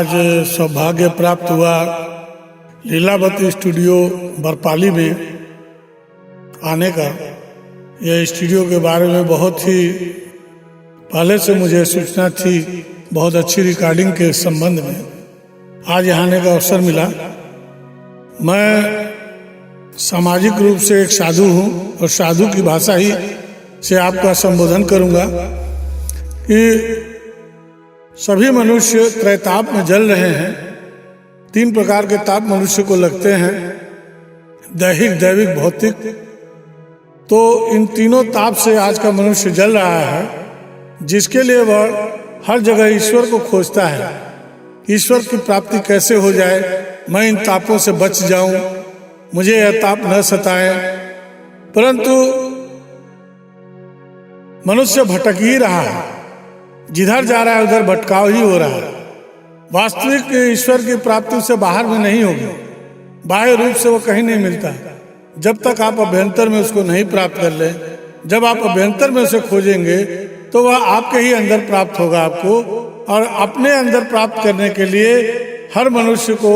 आज सौभाग्य प्राप्त हुआ लीलावती स्टूडियो बरपाली में आने का। यह स्टूडियो के बारे में बहुत ही पहले से मुझे सूचना थी, बहुत अच्छी रिकॉर्डिंग के संबंध में। आज यहाँ आने का अवसर मिला। मैं सामाजिक रूप से एक साधु हूँ और साधु की भाषा ही से आपका संबोधन करूँगा कि सभी मनुष्य त्रैताप में जल रहे हैं। 3 प्रकार के ताप मनुष्य को लगते हैं, दैहिक, दैविक, भौतिक। तो इन तीनों ताप से आज का मनुष्य जल रहा है, जिसके लिए वह हर जगह ईश्वर को खोजता है। ईश्वर की प्राप्ति कैसे हो जाए, मैं इन तापों से बच जाऊं, मुझे यह ताप न सताए। परंतु मनुष्य भटक ही रहा है, जिधर जा रहा है उधर भटकाव ही हो रहा है। वास्तविक ईश्वर की प्राप्ति से बाहर में नहीं होगी, बाह्य रूप से वो कहीं नहीं मिलता जब तक आप अभ्यंतर में उसको नहीं प्राप्त कर लें। जब आप अभ्यंतर में उसे खोजेंगे तो वह आपके ही अंदर प्राप्त होगा आपको। और अपने अंदर प्राप्त करने के लिए हर मनुष्य को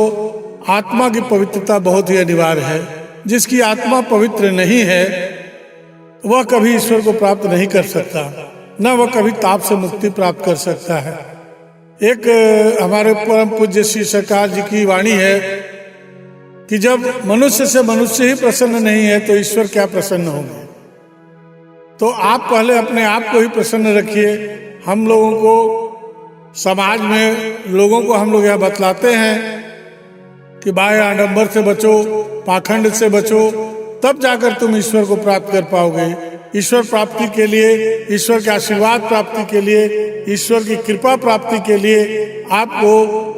आत्मा की पवित्रता बहुत ही अनिवार्य है। जिसकी आत्मा पवित्र नहीं है वह कभी ईश्वर को प्राप्त नहीं कर सकता, न वह कभी ताप से मुक्ति प्राप्त कर सकता है। एक हमारे परम पूज्य श्री सरकार जी की वाणी है कि जब मनुष्य से मनुष्य ही प्रसन्न नहीं है तो ईश्वर क्या प्रसन्न होंगे। तो आप पहले अपने आप को ही प्रसन्न रखिए। हम लोगों को समाज में लोगों को हम लोग यह बतलाते हैं कि बाह्य आडंबर से बचो, पाखंड से बचो, तब जाकर तुम ईश्वर को प्राप्त कर पाओगे। ईश्वर प्राप्ति के लिए, ईश्वर के आशीर्वाद प्राप्ति के लिए, ईश्वर की कृपा प्राप्ति के लिए आपको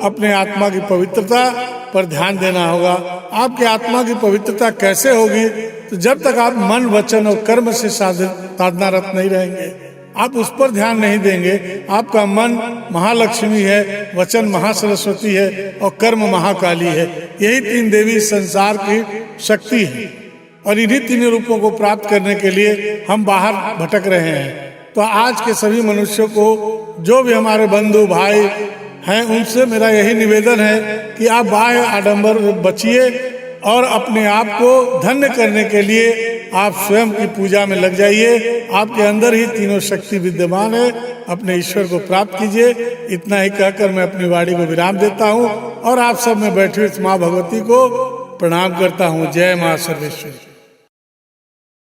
अपने आत्मा की पवित्रता पर ध्यान देना होगा। आपकी आत्मा की पवित्रता कैसे होगी? तो जब तक आप मन, वचन और कर्म से साधनारत नहीं रहेंगे, आप उस पर ध्यान नहीं देंगे। आपका मन महालक्ष्मी है, वचन महासरस्वती है और कर्म महाकाली है। यही 3 देवी संसार की शक्ति है और इन्हीं 3 रूपों को प्राप्त करने के लिए हम बाहर भटक रहे हैं। तो आज के सभी मनुष्यों को, जो भी हमारे बंधु भाई हैं, उनसे मेरा यही निवेदन है कि आप बाह्य आडंबर बचिए और अपने आप को धन्य करने के लिए आप स्वयं की पूजा में लग जाइए। आपके अंदर ही तीनों शक्ति विद्यमान है, अपने ईश्वर को प्राप्त कीजिए। इतना ही कहकर मैं अपनी वाणी को विराम देता हूँ और आप सब में बैठे इस माँ भगवती को प्रणाम करता हूँ। जय माँ सर्वेश्वरी।